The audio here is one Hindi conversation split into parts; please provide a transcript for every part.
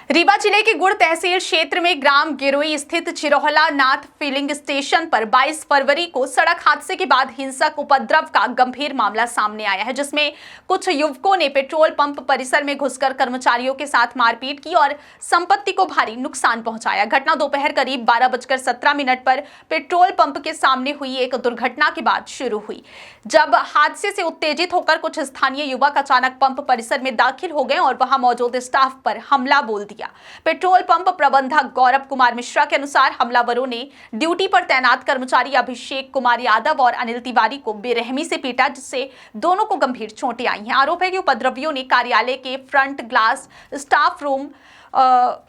रीवा जिले के गुड़ तहसील क्षेत्र में ग्राम गिरोई स्थित चिरोहला नाथ फिलिंग स्टेशन पर 22 फरवरी को सड़क हादसे के बाद हिंसक उपद्रव का गंभीर मामला सामने आया है, जिसमें कुछ युवकों ने पेट्रोल पंप परिसर में घुसकर कर्मचारियों के साथ मारपीट की और संपत्ति को भारी नुकसान पहुंचाया। घटना दोपहर करीब 12:17 पर पेट्रोल पंप के सामने हुई एक दुर्घटना के बाद शुरू हुई, जब हादसे से उत्तेजित होकर कुछ स्थानीय युवक अचानक पंप परिसर में दाखिल हो गए और वहां मौजूद स्टाफ पर हमला बोल दिया। पेट्रोल पंप प्रबंधक गौरव कुमार मिश्रा के अनुसार हमलावरों ने ड्यूटी पर तैनात कर्मचारी अभिषेक कुमार यादव और अनिल तिवारी को बेरहमी से पीटा, जिससे दोनों को गंभीर चोटें आई हैं। आरोप है कि उपद्रवियों ने कार्यालय के front glass, staff room,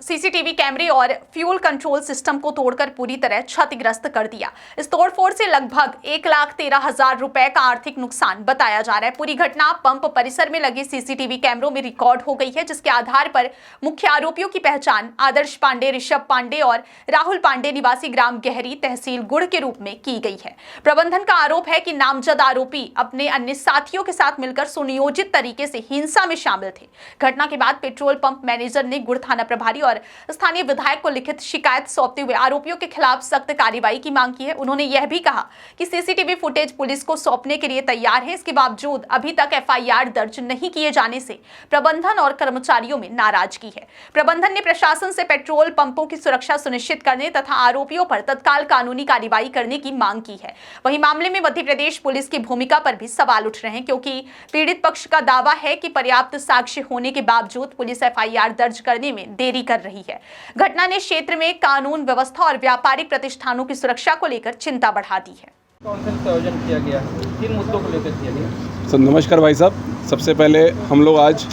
CCTV कैमरे और फ्यूल कंट्रोल सिस्टम को तोड़कर पूरी तरह क्षतिग्रस्त कर दिया। इस तोड़फोड़ से लगभग 1,13,000 रुपए का आर्थिक नुकसान बताया जा रहा है। पूरी घटना पंप परिसर में लगे सीसीटीवी कैमरों में रिकॉर्ड हो गई है, जिसके आधार पर मुख्य आरोपियों की पहचान आदर्श पांडे, ऋषभ पांडे और राहुल पांडे निवासी ग्राम गहरी तहसील गुड़ के रूप में की गई है। प्रबंधन का आरोप है कि नामजद आरोपी अपने अन्य साथियों के साथ मिलकर सुनियोजित तरीके से हिंसा में शामिल थे। घटना के बाद पेट्रोल पंप मैनेजर ने गुड़ थाना प्रभारी और स्थानीय विधायक को लिखित शिकायत सौंपते हुए आरोपियों के खिलाफ सख्त कार्रवाई की मांग की है। उन्होंने यह भी कहा कि सीसीटीवी फुटेज पुलिस को सौंपने के लिए तैयार है। इसके बावजूद अभी तक एफआईआर दर्ज नहीं किए जाने से प्रबंधन और कर्मचारियों में नाराजगी है। प्रबंधन ने प्रशासन से पेट्रोल पंपों की सुरक्षा सुनिश्चित करने तथा आरोपियों पर तत्काल कानूनी कार्रवाई करने की मांग की है। वहीं मामले में मध्य प्रदेश पुलिस की भूमिका पर भी सवाल उठ रहे हैं, क्योंकि पीड़ित पक्ष का दावा है कि पर्याप्त साक्ष्य होने के बावजूद पुलिस एफआईआर दर्ज करने में देरी कर रही है। घटना ने क्षेत्र में कानून व्यवस्था और व्यापारिक प्रतिष्ठानों की सुरक्षा को लेकर चिंता बढ़ा दी है। कॉन्फ्रेंस का आयोजन किया गया, किन मुद्दों को लेकर किया गया? सर नमस्कार भाई साहब। सबसे पहले हम लोग आज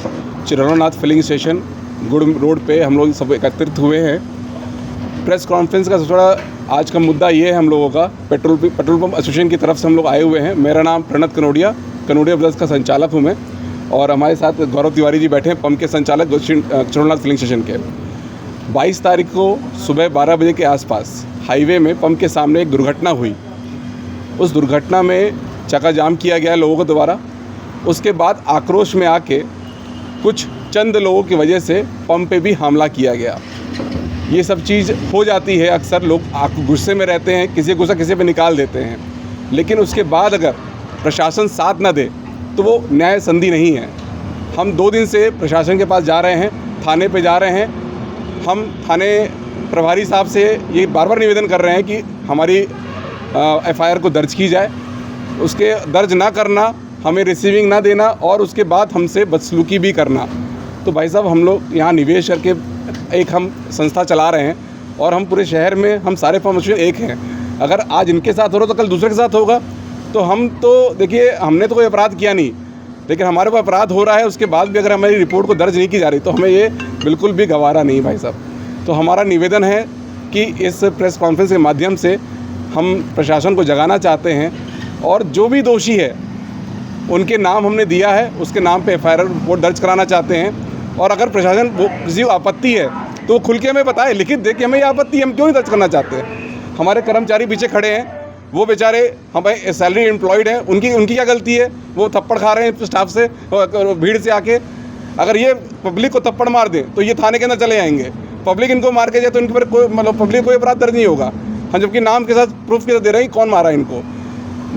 चिरोहला नाथ फिलिंग स्टेशन गुड़ रोड पे हम लोग सब एकत्रित हुए हैं। प्रेस कॉन्फ्रेंस का थोड़ा आज का मुद्दा ये है, हम लोगों का पेट्रोल पंप एसोसिएशन की तरफ से हम लोग आए हुए हैं। मेरा नाम प्रणत कनोडिया ब्रदर्स का संचालक हूँ मैं, और हमारे साथ गौरव तिवारी जी बैठे हैं, पंप के संचालक चिरोहला नाथ फिलिंग स्टेशन के। 22 तारीख को सुबह 12 बजे के आसपास हाईवे में पंप के सामने एक दुर्घटना हुई। उस दुर्घटना में चक्का जाम किया गया लोगों के द्वारा। उसके बाद आक्रोश में आके कुछ चंद लोगों की वजह से पंप पे भी हमला किया गया। ये सब चीज़ हो जाती है, अक्सर लोग गुस्से में रहते हैं, किसी गुस्सा किसी पे निकाल देते हैं, लेकिन उसके बाद अगर प्रशासन साथ ना दे तो वो न्याय संधि नहीं है। हम 2 दिन से प्रशासन के पास जा रहे हैं, थाने पे जा रहे हैं। हम थाने प्रभारी साहब से ये बार-बार निवेदन कर रहे हैं कि हमारी एफआईआर को दर्ज की जाए। उसके दर्ज ना करना, हमें रिसीविंग ना देना और उसके बाद हमसे बदसलूकी भी करना। तो भाई साहब, हम लोग यहाँ निवेश करके एक हम संस्था चला रहे हैं और हम पूरे शहर में हम सारे पंप एक हैं। अगर आज इनके साथ हो रहा तो कल दूसरे के साथ होगा। तो हम तो देखिए, हमने तो कोई अपराध किया नहीं, लेकिन हमारे को अपराध हो रहा है, उसके बाद भी अगर हमारी रिपोर्ट को दर्ज नहीं की जा रही तो हमें ये बिल्कुल भी गवारा नहीं भाई साहब। तो हमारा निवेदन है कि इस प्रेस कॉन्फ्रेंस के माध्यम से हम प्रशासन को जगाना चाहते हैं, और जो भी दोषी है उनके नाम हमने दिया है, उसके नाम पे एफआईआर रिपोर्ट दर्ज कराना चाहते हैं। और अगर प्रशासन वो किसी को आपत्ति है तो वो खुल के हमें बताए, लिखित दे कि हमें ये आपत्ति, हम क्यों नहीं दर्ज करना चाहते। हमारे कर्मचारी पीछे खड़े हैं, वो बेचारे हमें सैलरी एम्प्लॉयड हैं, उनकी क्या गलती है? वो थप्पड़ खा रहे हैं स्टाफ से, भीड़ से आके। अगर ये पब्लिक को थप्पड़ मार दें तो ये थाने के अंदर चले जाएंगे। पब्लिक इनको मार के जाए तो इनके पर कोई पब्लिक कोई अपराध दर्ज नहीं होगा। हम जबकि नाम के साथ प्रूफ के साथ दे रहे हैं कौन मारा है इनको।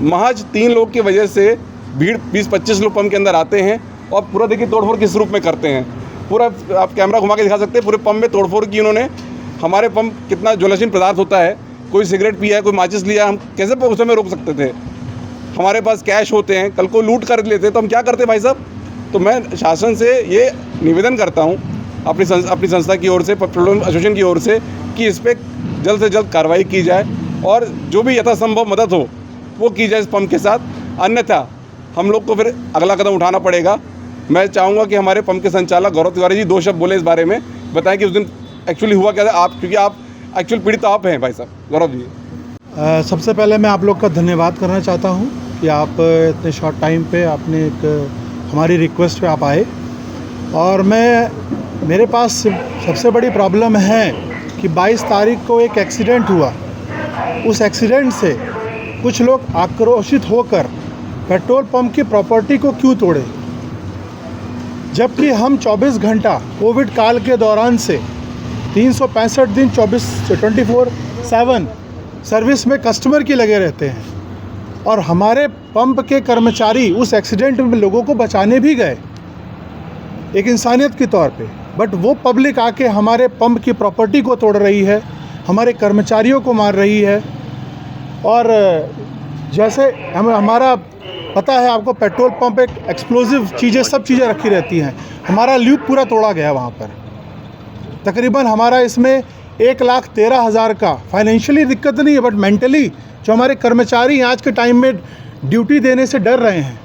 महज 3 लोग की वजह से भीड़ 20-25 लोग पंप के अंदर आते हैं और पूरा देखिए तोड़फोड़ किस रूप में करते हैं। पूरा आप कैमरा घुमा के दिखा सकते हैं, पूरे पंप में तोड़फोड़ की उन्होंने। हमारे पंप कितना ज्वलनशील पदार्थ होता है, कोई सिगरेट पिया है, कोई माचिस लिया, हम कैसे उस समय रोक सकते थे? हमारे पास कैश होते हैं, कल को लूट कर लेते तो हम क्या करते भाई साहब? तो मैं शासन से ये निवेदन करता हूँ अपनी संस्था की ओर से, पेट्रोल एसोसिएशन की ओर से, कि इस पर जल्द से जल्द कार्रवाई की जाए और जो भी यथासंभव मदद हो वो की जाए इस पंप के साथ। अन्यथा हम लोग को फिर अगला कदम उठाना पड़ेगा। मैं चाहूँगा कि हमारे पंप के संचालक गौरव तिवारी जी 2 शब्द बोले इस बारे में, बताएं कि उस दिन एक्चुअली हुआ क्या था। आप, क्योंकि आप एक्चुअल पीड़ित आप हैं भाई साहब। गौरव जी, सबसे पहले मैं आप लोग का धन्यवाद करना चाहता हूँ कि आप इतने शॉर्ट टाइम पे आपने एक हमारी रिक्वेस्ट पे आप आए। और मेरे पास सबसे बड़ी प्रॉब्लम है कि 22 तारीख को एक एक्सीडेंट हुआ। उस एक्सीडेंट से कुछ लोग आक्रोशित होकर पेट्रोल पंप की प्रॉपर्टी को क्यों तोड़े, जबकि हम 24 घंटा कोविड काल के दौरान से 365 दिन 24/7 सर्विस में कस्टमर की लगे रहते हैं। और हमारे पंप के कर्मचारी उस एक्सीडेंट में लोगों को बचाने भी गए एक इंसानियत के तौर पे, बट वो पब्लिक आके हमारे पंप की प्रॉपर्टी को तोड़ रही है, हमारे कर्मचारियों को मार रही है। और जैसे हमारा पता है आपको, पेट्रोल पंप एक एक्सप्लोजिव चीज़ें, सब चीज़ें रखी रहती हैं। हमारा ल्यूक पूरा तोड़ा गया वहाँ पर। तकरीबन हमारा इसमें 1,13,000 का फाइनेंशियली दिक्कत नहीं है, बट मेंटली जो हमारे कर्मचारी आज के टाइम में ड्यूटी देने से डर रहे हैं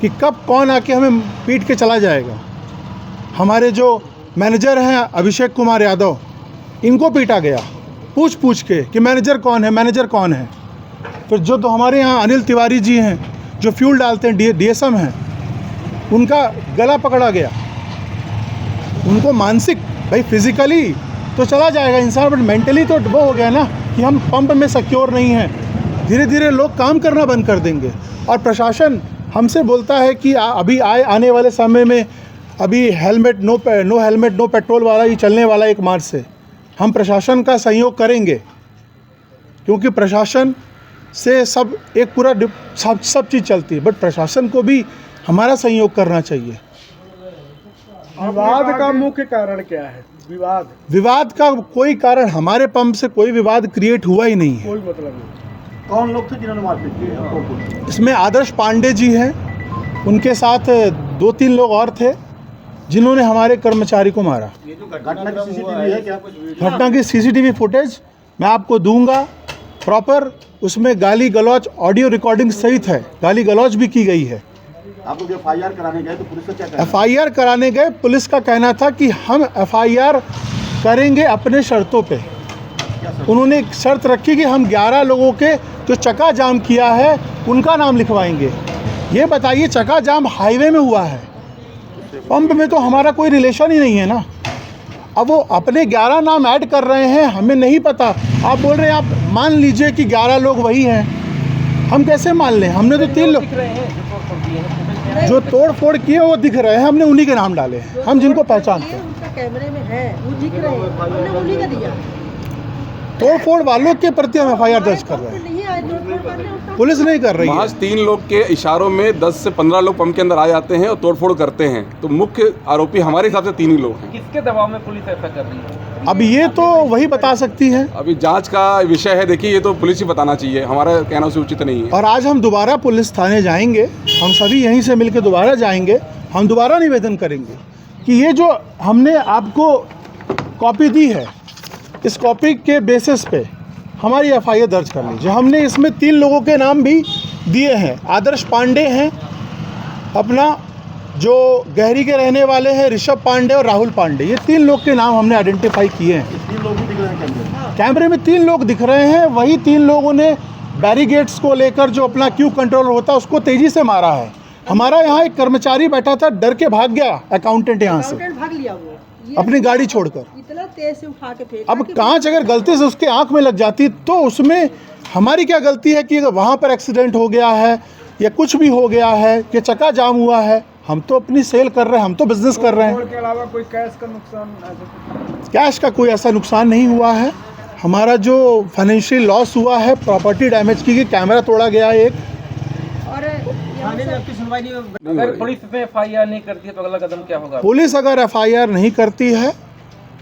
कि कब कौन आके हमें पीट के चला जाएगा। हमारे जो मैनेजर हैं अभिषेक कुमार यादव, इनको पीटा गया पूछ पूछ के कि मैनेजर कौन है, मैनेजर कौन है। फिर जो तो हमारे यहाँ अनिल तिवारी जी हैं जो फ्यूल डालते हैं, DSM हैं, उनका गला पकड़ा गया। उनको मानसिक, भाई फिज़िकली तो चला जाएगा इंसान, बट मेंटली तो वो हो गया ना कि हम पंप में सिक्योर नहीं हैं। धीरे धीरे लोग काम करना बंद कर देंगे। और प्रशासन हमसे बोलता है कि अभी आने वाले समय में अभी नो हेलमेट नो पेट्रोल वाला ही चलने वाला 1 मार्च से। हम प्रशासन का सहयोग करेंगे, क्योंकि प्रशासन से सब एक पूरा सब चीज़ चलती है, बट प्रशासन को भी हमारा सहयोग करना चाहिए। विवाद का मुख्य कारण क्या है? विवाद का कोई कारण, हमारे पंप से कोई विवाद क्रिएट हुआ ही नहीं है। कोई मतलब नहीं। कौन लोग थे जिन्होंने मारपीट की? इसमें आदर्श पांडे जी हैं, उनके साथ 2-3 लोग और थे जिन्होंने हमारे कर्मचारी को मारा। घटना की CCTV है क्या? घटना की CCTV फुटेज मैं आपको दूंगा प्रॉपर। उसमें गाली गलौज ऑडियो रिकॉर्डिंग सहित है, गाली गलौज भी की गई है। आप लोग FIR कराने गए तो पुलिस का क्या कहना? FIR कराने गए, पुलिस का कहना था कि हम FIR करेंगे अपने शर्तों पे। उन्होंने एक शर्त रखी कि हम 11 लोगों के जो चक्का जाम किया है उनका नाम लिखवाएंगे। ये बताइए, चक्का जाम हाईवे में हुआ है, पंप में तो हमारा कोई रिलेशन ही नहीं है ना। अब वो अपने 11 नाम ऐड कर रहे हैं, हमें नहीं पता। आप बोल रहे हैं, आप मान लीजिए कि 11 लोग वही हैं, हम कैसे मान लें? हमने तो 3 लोग जो तोड़ फोड़ किए वो दिख रहे हैं, हमने उन्हीं के नाम डाले हैं, हम जिनको पहचानते हैं। उनका कैमरे में है, वो दिख रहे हैं, हमने उन्हीं का दिया। तोड़ फोड़ वालों के प्रति हम FIR दर्ज कर रहे हैं, नहीं आए तोड़ फोड़ करने, उनका पुलिस नहीं कर रही है। महज 3 लोग के इशारों में 10 से 15 लोग पंप के अंदर आ जाते हैं और तोड़फोड़ करते हैं, तो मुख्य आरोपी हमारे हिसाब से 3 ही लोग हैं। किसके दबाव में पुलिस ऐसा कर रही है? अब ये तो वही बता सकती है। अभी जांच का विषय है, देखिए ये तो पुलिस ही बताना चाहिए, हमारा कहना उससे उचित नहीं है। और आज हम दोबारा पुलिस थाने जाएंगे, हम सभी यहीं से मिलकर दोबारा जाएंगे, हम दोबारा निवेदन करेंगे कि ये जो हमने आपको कॉपी दी है, इस कॉपी के बेसिस पे हमारी FIR दर्ज कर लीजिए। हमने इसमें 3 लोगों के नाम भी दिए हैं। आदर्श पांडे हैं, अपना जो गहरी के रहने वाले हैं ऋषभ पांडे और राहुल पांडे, ये 3 लोग के नाम हमने आइडेंटिफाई किए हैं। 3 लोग भी दिख रहे हैं कैमरे? कैमरे में 3 लोग दिख रहे हैं। वही 3 लोगों ने बैरिगेट्स को लेकर जो अपना क्यू कंट्रोलर होता है उसको तेज़ी से मारा है। हमारा यहाँ एक कर्मचारी बैठा था, डर के भाग गया अकाउंटेंट यहाँ से, अकाउंटेंट भाग लिया वो, ये अपनी गाड़ी छोड़कर। इतना तेज से उठा के फेंका अब कि कांच अगर गलती से उसके आंख में लग जाती तो उसमें हमारी क्या गलती है कि अगर वहाँ पर एक्सीडेंट हो गया है या कुछ भी हो गया है कि चक्का जाम हुआ है, हम तो अपनी सेल कर रहे हैं, हम तो बिजनेस कर रहे हैं। के अलावा कोई कैश का नुकसान? कैश का कोई ऐसा नुकसान नहीं हुआ है। हमारा जो फाइनेंशियल लॉस हुआ है, प्रॉपर्टी डैमेज की गई, कैमरा तोड़ा गया एक। और यहाँ से आपकी सुनवाई नहीं हो? अगर पुलिस में FIR नहीं करती है तो अगला कदम क्या होगा? पुलिस अगर FIR नहीं करती है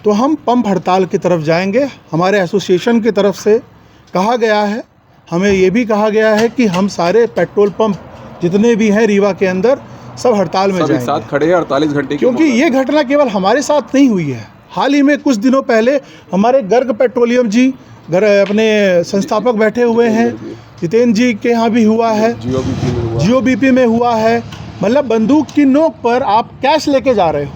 तो हम पंप हड़ताल की तरफ जाएंगे। हमारे एसोसिएशन की तरफ से कहा गया है, हमें ये भी कहा गया है कि हम सारे पेट्रोल पंप जितने भी हैं रीवा के अंदर सब हड़ताल में सब एक जाएंगे। साथ खड़े हैं 48 घंटे की क्योंकि ये घटना केवल हमारे साथ नहीं हुई है। हाल ही में कुछ दिनों पहले हमारे गर्ग पेट्रोलियम जी अपने संस्थापक बैठे हुए हैं, जितेंद्र जी के यहाँ भी हुआ है, GOBP में हुआ है। मतलब बंदूक की नोक पर आप कैश लेके जा रहे हो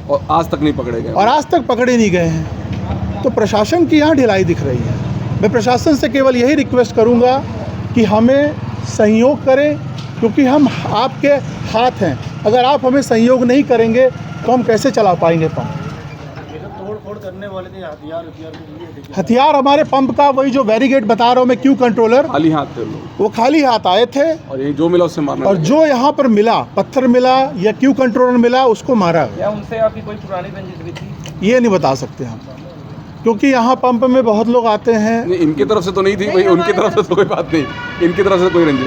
और आज तक नहीं पकड़े गए, और आज तक पकड़े नहीं गए हैं। तो प्रशासन की यहाँ ढिलाई दिख रही है। मैं प्रशासन से केवल यही रिक्वेस्ट करूँगा कि हमें सहयोग करें, क्योंकि हम आपके हाथ हैं। अगर आप हमें सहयोग नहीं करेंगे तो हम कैसे चला पाएंगे पंप? तोड़ करने वाले थे हथियार हमारे पंप का वही जो बैरिगेट बता रहा हूँ मैं, क्यू कंट्रोलर, खाली हाथ थे लोग, वो खाली हाथ आए थे और ये जो मिला उससे मारना। और जो यहाँ पर मिला, पत्थर मिला या क्यू कंट्रोलर मिला, उसको मारा। या उनसे आपकी कोई पुरानी रंजिश भी थी? ये नहीं बता सकते हम। क्योंकि यहाँ पंप में बहुत लोग आते हैं। नहीं, इनकी तरफ से तो नहीं थी भाई, उनकी तरफ से तो कोई बात नहीं, इनकी तरफ से कोई रंजिश